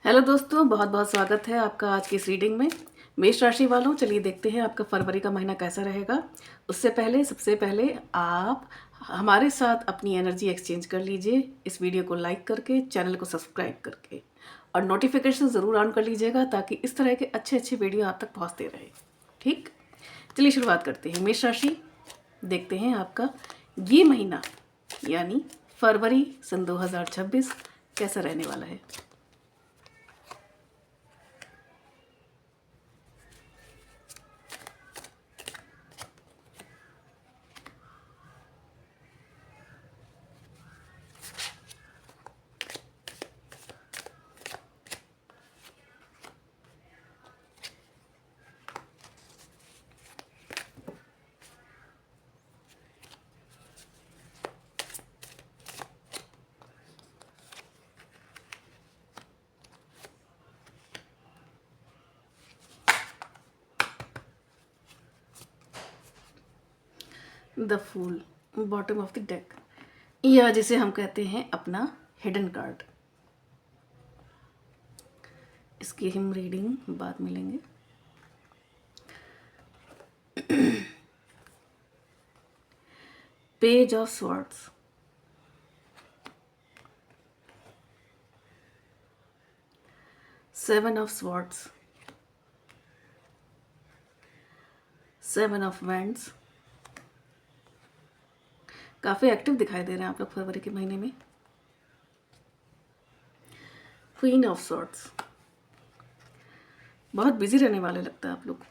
Hello दोस्तों, बहुत बहुत स्वागत है आपका आज की इस रीडिंग में। मेष राशि वालों, चलिए देखते हैं आपका फरवरी का महीना कैसा रहेगा। उससे पहले सबसे पहले आप हमारे साथ अपनी एनर्जी एक्सचेंज कर लीजिए, इस वीडियो को लाइक करके, चैनल को सब्सक्राइब करके, और नोटिफिकेशन ज़रूर ऑन कर लीजिएगा ताकि इस तरह के अच्छे अच्छे वीडियो आप तक पहुँचते रहे। ठीक, चलिए शुरुआत करते हैं। मेष राशि, देखते हैं आपका ये महीना यानी फरवरी सन 2026 कैसा रहने वाला है। The fool, bottom of the deck, या जिसे हम कहते हैं अपना हिडन कार्ड। इसकी हम रीडिंग बाद में लेंगे। Page of swords, seven of swords, seven of wands. काफ़ी एक्टिव दिखाई दे रहे हैं आप लोग फरवरी के महीने में। क्वीन ऑफ स्वॉर्ड्स, बहुत बिजी रहने वाले लगता है आप लोग।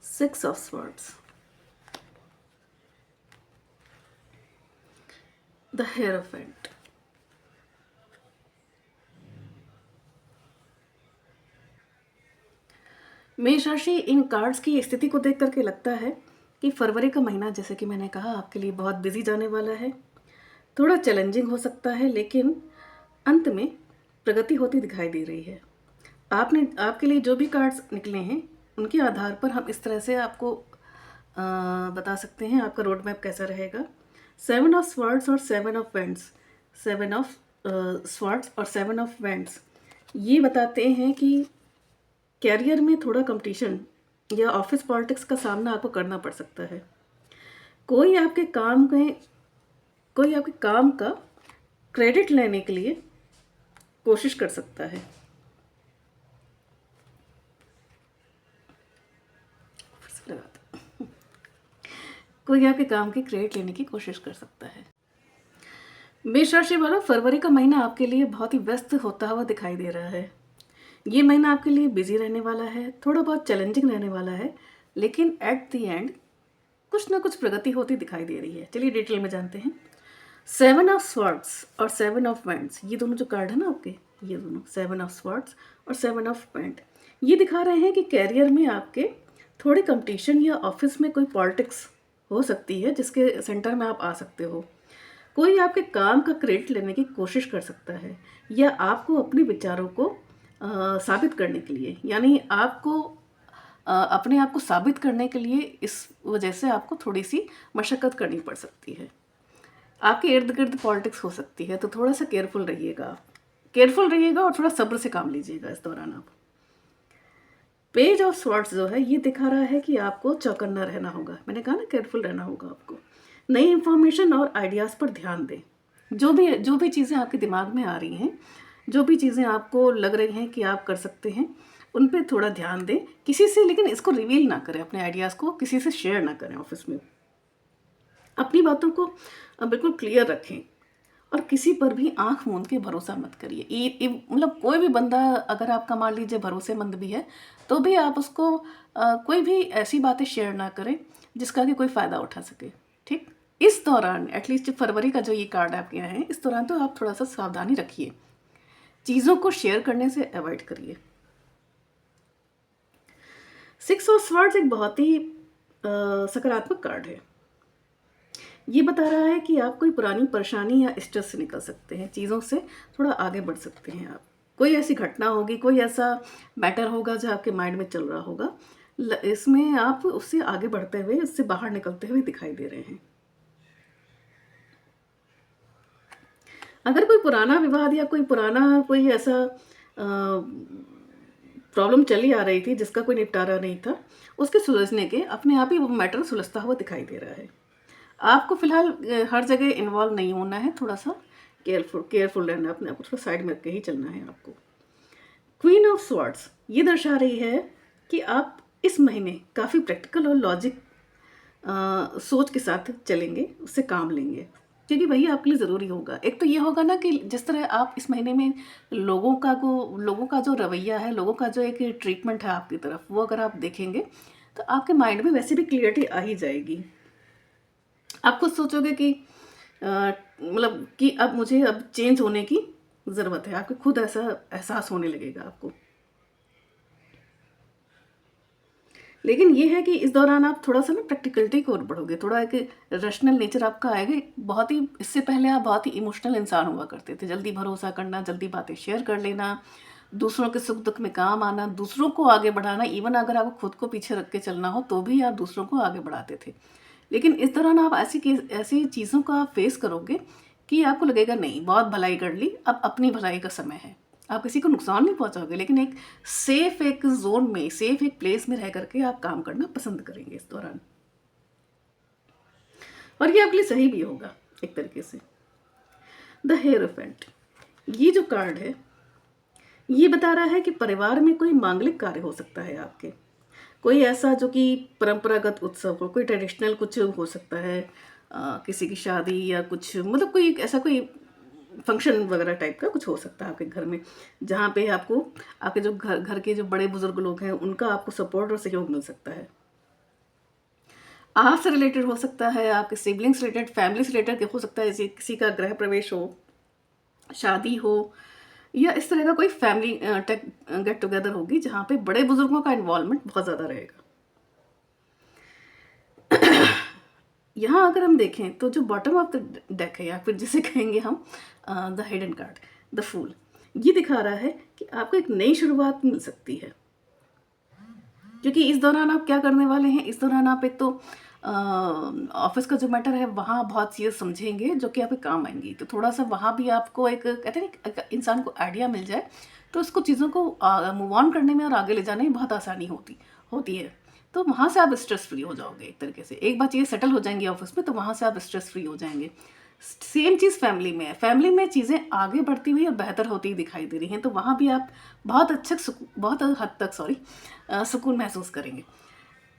Six of swords, the hierophant, मेष राशि, इन कार्ड्स की स्थिति को देख करके लगता है कि फरवरी का महीना, जैसे कि मैंने कहा, आपके लिए बहुत बिजी जाने वाला है। थोड़ा चैलेंजिंग हो सकता है, लेकिन अंत में प्रगति होती दिखाई दे रही है। आपके लिए जो भी कार्ड्स निकले हैं उनके आधार पर हम इस तरह से आपको बता सकते हैं आपका रोड मैप कैसा रहेगा। सेवन ऑफ स्वॉर्ड्स और seven of vends, seven of swords और सेवन ऑफ वेंड्स ये बताते हैं कि कैरियर में थोड़ा कंपटीशन या ऑफिस पॉलिटिक्स का सामना आपको करना पड़ सकता है। कोई आपके काम का क्रेडिट लेने के लिए कोशिश कर सकता है। कोई आपके काम की क्रेडिट लेने की कोशिश कर सकता है। मेष राशि वालों, फरवरी का महीना आपके लिए बहुत ही व्यस्त होता हुआ दिखाई दे रहा है। ये महीना आपके लिए बिजी रहने वाला है, थोड़ा बहुत चैलेंजिंग रहने वाला है, लेकिन एट द एंड कुछ ना कुछ प्रगति होती दिखाई दे रही है। चलिए डिटेल में जानते हैं। सेवन ऑफ स्वॉर्ड्स और सेवन ऑफ वैंड्स, ये दोनों जो कार्ड है ना आपके, ये दोनों सेवन ऑफ स्वॉर्ड्स और सेवन ऑफ वैंड, ये दिखा रहे हैं कि कैरियर में आपके थोड़े कंपटीशन या ऑफिस में कोई पॉलिटिक्स हो सकती है जिसके सेंटर में आप आ सकते हो। कोई आपके काम का क्रेडिट लेने की कोशिश कर सकता है, या आपको अपने विचारों को साबित करने के लिए, यानी आपको अपने आप को साबित करने के लिए इस वजह से आपको थोड़ी सी मशक्क़त करनी पड़ सकती है। आपके इर्द गिर्द पॉलिटिक्स हो सकती है, तो थोड़ा सा केयरफुल रहिएगा और थोड़ा सब्र से काम लीजिएगा इस दौरान आप। पेज ऑफ स्वॉर्ड्स जो है ये दिखा रहा है कि आपको चौकन्ना रहना होगा। मैंने कहा ना, केयरफुल रहना होगा आपको। नई इंफॉर्मेशन और आइडियाज़ पर ध्यान दें। जो भी चीज़ें आपके दिमाग में आ रही हैं, जो भी चीज़ें आपको लग रही हैं कि आप कर सकते हैं, उन पे थोड़ा ध्यान दें। किसी से लेकिन इसको रिवील ना करें, अपने आइडियाज़ को किसी से शेयर ना करें ऑफिस में। अपनी बातों को बिल्कुल क्लियर रखें और किसी पर भी आंख मूंद के भरोसा मत करिए। मतलब कोई भी बंदा अगर आपका मान लीजिए भरोसेमंद भी है, तो भी आप उसको कोई भी ऐसी बातें शेयर ना करें जिसका कि कोई फ़ायदा उठा सके। ठीक, इस दौरान एटलीस्ट फरवरी का जो ये कार्ड आपके यहाँ है, इस दौरान तो आप थोड़ा सा सावधानी रखिए, चीज़ों को शेयर करने से अवॉइड करिए। सिक्स ऑफ स्वॉर्ड्स एक बहुत ही सकारात्मक कार्ड है। ये बता रहा है कि आप कोई पुरानी परेशानी या स्ट्रेस से निकल सकते हैं, चीज़ों से थोड़ा आगे बढ़ सकते हैं आप। कोई ऐसी घटना होगी, कोई ऐसा मैटर होगा जो आपके माइंड में चल रहा होगा, इसमें आप उससे आगे बढ़ते हुए, उससे बाहर निकलते हुए दिखाई दे रहे हैं। अगर कोई पुराना विवाद या कोई ऐसा प्रॉब्लम चली आ रही थी जिसका कोई निपटारा नहीं था, उसके सुलझने के अपने आप ही वो मैटर सुलझता हुआ दिखाई दे रहा है। आपको फ़िलहाल हर जगह इन्वॉल्व नहीं होना है, थोड़ा-सा केयरफुल रहना है, अपने आप को थोड़ा साइड में रख के ही चलना है आपको। क्वीन ऑफ स्वॉर्ड्स ये दर्शा रही है कि आप इस महीने काफ़ी प्रैक्टिकल और लॉजिक सोच के साथ चलेंगे, उससे काम लेंगे, क्योंकि वही आपके लिए ज़रूरी होगा। एक तो ये होगा ना कि जिस तरह आप इस महीने में लोगों का जो रवैया है, लोगों का जो एक ट्रीटमेंट है आपकी तरफ, वो अगर आप देखेंगे, तो आपके माइंड में वैसे भी क्लियरिटी आ ही जाएगी। आप खुद सोचोगे कि मतलब कि अब चेंज होने की ज़रूरत है, आपको खुद ऐसा एहसास होने लगेगा आपको। लेकिन ये है कि इस दौरान आप थोड़ा-सा ना प्रैक्टिकलिटी की ओर बढ़ोगे, थोड़ा एक रैशनल नेचर आपका आएगा। एक बहुत ही इससे पहले आप बहुत ही इमोशनल इंसान हुआ करते थे, जल्दी भरोसा करना, जल्दी बातें शेयर कर लेना, दूसरों के सुख-दुख में काम आना, दूसरों को आगे बढ़ाना, इवन अगर आपको खुद को पीछे रख के चलना हो, तो भी आप दूसरों को आगे बढ़ाते थे। लेकिन इस दौरान आप ऐसी चीज़ों को आप फेस करोगे कि आपको लगेगा नहीं, बहुत भलाई कर ली, अब अपनी भलाई का समय है। आप किसी को नुकसान नहीं पहुंचाओगे, लेकिन एक जोन में, सेफ एक प्लेस में रह करके आप काम करना पसंद करेंगे इस दौरान, और ये आपके लिए सही भी होगा एक तरीके से। द हेरोफेंट ये जो कार्ड है, ये बता रहा है कि परिवार में कोई मांगलिक कार्य हो सकता है आपके, कोई ऐसा जो कि परंपरागत उत्सव हो, कोई ट्रेडिशनल कुछ हो सकता है, किसी की शादी या कुछ, मतलब कोई ऐसा कोई फंक्शन वगैरह टाइप का कुछ हो सकता है आपके घर में, जहाँ पे आपको आपके जो घर घर के जो बड़े बुजुर्ग लोग हैं उनका आपको सपोर्ट और सहयोग मिल सकता है। आपसे रिलेटेड हो सकता है, आपके सिबलिंग्स रिलेटेड, फैमिली से रिलेटेड हो सकता है, जैसे किसी का गृह प्रवेश हो, शादी हो, या इस तरह का कोई फैमिली गेट टुगेदर होगी जहाँ पे बड़े बुजुर्गों का इन्वॉल्वमेंट बहुत ज़्यादा रहेगा। यहाँ अगर हम देखें तो जो बॉटम ऑफ द डेक है, या फिर जिसे कहेंगे हम the hidden card, the fool, ये दिखा रहा है कि आपको एक नई शुरुआत मिल सकती है। क्योंकि इस दौरान आप क्या करने वाले हैं, इस दौरान आप एक तो ऑफिस का जो मैटर है वहाँ बहुत चीज़ें समझेंगे जो कि आपके काम आएंगी, तो थोड़ा सा वहाँ भी आपको एक कहते हैं ना, एक इंसान को आइडिया मिल जाए तो उसको चीज़ों को मूव ऑन करने में और आगे ले जाने में बहुत आसानी होती है। तो वहाँ से आप स्ट्रेस फ्री हो जाओगे एक तरीके से, एक बार चीज़ें सेटल हो जाएंगी ऑफिस में, तो वहाँ से आप स्ट्रेस फ्री हो जाएंगे। सेम चीज़ फैमिली में है, फैमिली में चीज़ें आगे बढ़ती हुई और बेहतर होती दिखाई दे रही हैं, तो वहाँ भी आप बहुत हद तक सुकून महसूस करेंगे।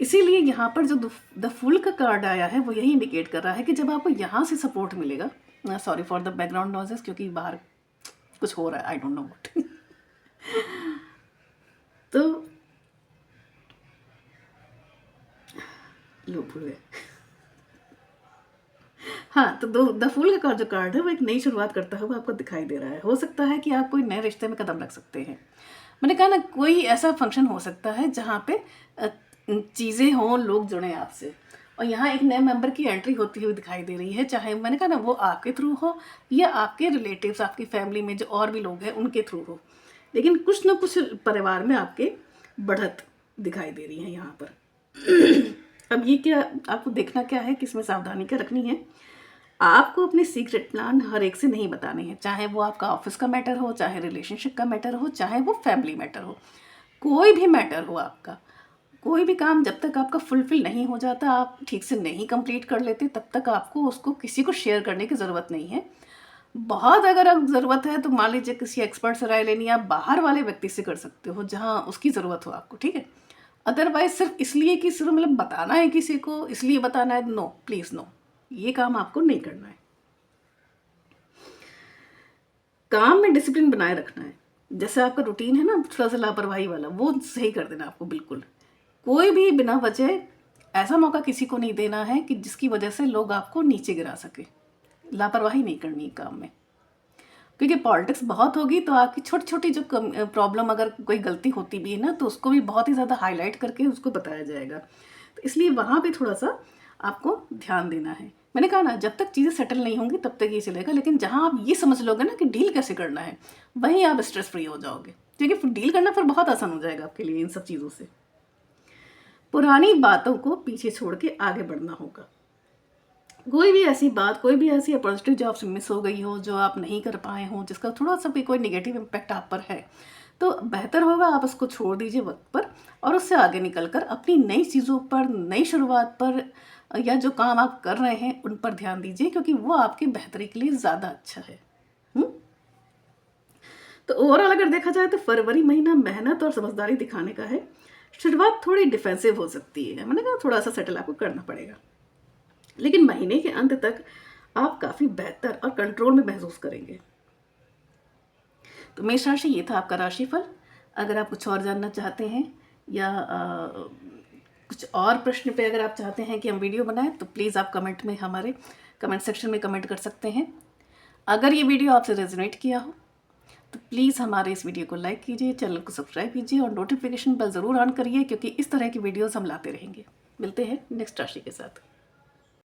इसीलिए यहाँ पर जो द फुल का कार्ड आया है वो यही इंडिकेट कर रहा है कि जब आपको यहाँ से सपोर्ट मिलेगा, sorry for the background noises, क्योंकि बाहर कुछ हो रहा है, आई डोंट नो व्हाट। तो लो भूल गए। हाँ, तो द फूल का जो कार्ड है वो एक नई शुरुआत करता हुआ आपको दिखाई दे रहा है। हो सकता है कि आप कोई नए रिश्ते में कदम रख सकते हैं। मैंने कहा ना, कोई ऐसा फंक्शन हो सकता है जहाँ पे चीज़ें हों, लोग जुड़ें आपसे, और यहाँ एक नए मेंबर की एंट्री होती हुई दिखाई दे रही है, चाहे मैंने कहा ना वो आपके थ्रू हो या आपके रिलेटिव्स, आपकी फैमिली में जो और भी लोग हैं उनके थ्रू हो, लेकिन कुछ ना कुछ परिवार में आपके बढ़त दिखाई दे रही है यहाँ पर। अब ये क्या आपको देखना क्या है, किसमें सावधानी क्या रखनी है, आपको अपने सीक्रेट प्लान हर एक से नहीं बताने हैं, चाहे वो आपका ऑफिस का मैटर हो, चाहे रिलेशनशिप का मैटर हो, चाहे वो फैमिली मैटर हो, कोई भी मैटर हो आपका, कोई भी काम जब तक आपका फुलफिल नहीं हो जाता, आप ठीक से नहीं कंप्लीट कर लेते, तब तक आपको उसको किसी को शेयर करने की ज़रूरत नहीं है। बहुत अगर अब ज़रूरत है तो मान लीजिए किसी एक्सपर्ट से राय लेनी, आप बाहर वाले व्यक्ति से कर सकते हो जहाँ उसकी ज़रूरत हो आपको, ठीक है। अदरवाइज सिर्फ इसलिए कि सिर्फ मतलब बताना है किसी को, इसलिए बताना है, नो प्लीज़ नो, ये काम आपको नहीं करना है। काम में डिसिप्लिन बनाए रखना है, जैसे आपका रूटीन है ना थोड़ा सा लापरवाही वाला, वो सही कर देना आपको बिल्कुल। कोई भी बिना वजह ऐसा मौका किसी को नहीं देना है कि जिसकी वजह से लोग आपको नीचे गिरा सके। लापरवाही नहीं करनी है काम में, क्योंकि पॉलिटिक्स बहुत होगी तो आपकी छोटी छोटी जो प्रॉब्लम, अगर कोई गलती होती भी है ना, तो उसको भी बहुत ही ज़्यादा हाईलाइट करके उसको बताया जाएगा, तो इसलिए वहाँ पे थोड़ा सा आपको ध्यान देना है। मैंने कहा ना, जब तक चीज़ें सेटल नहीं होंगी तब तक ये चलेगा, लेकिन जहाँ आप ये समझ लोगे ना कि डील कैसे करना है, वहीं आप स्ट्रेस फ्री हो जाओगे, क्योंकि डील करना फिर बहुत आसान हो जाएगा आपके लिए इन सब चीज़ों से। पुरानी बातों को पीछे छोड़ के आगे बढ़ना होगा, कोई भी ऐसी बात, कोई भी ऐसी अपॉर्चुनिटी जो आपसे मिस हो गई हो, जो आप नहीं कर पाए हों, जिसका थोड़ा-सा भी कोई नेगेटिव इम्पैक्ट आप पर है, तो बेहतर होगा आप उसको छोड़ दीजिए वक़्त पर और उससे आगे निकल कर अपनी नई चीज़ों पर, नई शुरुआत पर या जो काम आप कर रहे हैं, उन पर ध्यान दीजिए क्योंकि वो आपकी बेहतरी के लिए ज़्यादा अच्छा है। हुँ? तो ओवरऑल अगर देखा जाए तो फरवरी महीना मेहनत और समझदारी दिखाने का है। शुरुआत थोड़ी डिफेंसिव हो सकती है, मैंने कहा थोड़ा-सा सेटल आपको करना पड़ेगा। लेकिन महीने के अंत तक आप काफ़ी बेहतर और कंट्रोल में महसूस करेंगे। तो मेष राशि, ये था आपका राशिफल। अगर आप कुछ और जानना चाहते हैं या कुछ और प्रश्न पे अगर आप चाहते हैं कि हम वीडियो बनाएं तो प्लीज़ आप कमेंट में, हमारे कमेंट सेक्शन में कमेंट कर सकते हैं। अगर ये वीडियो आपसे रेजोनेट किया हो तो प्लीज़ हमारे इस वीडियो को लाइक कीजिए, चैनल को सब्सक्राइब कीजिए और नोटिफिकेशन बेल ज़रूर ऑन करिए क्योंकि इस तरह की वीडियोस हम लाते रहेंगे। मिलते हैं नेक्स्ट राशि के साथ।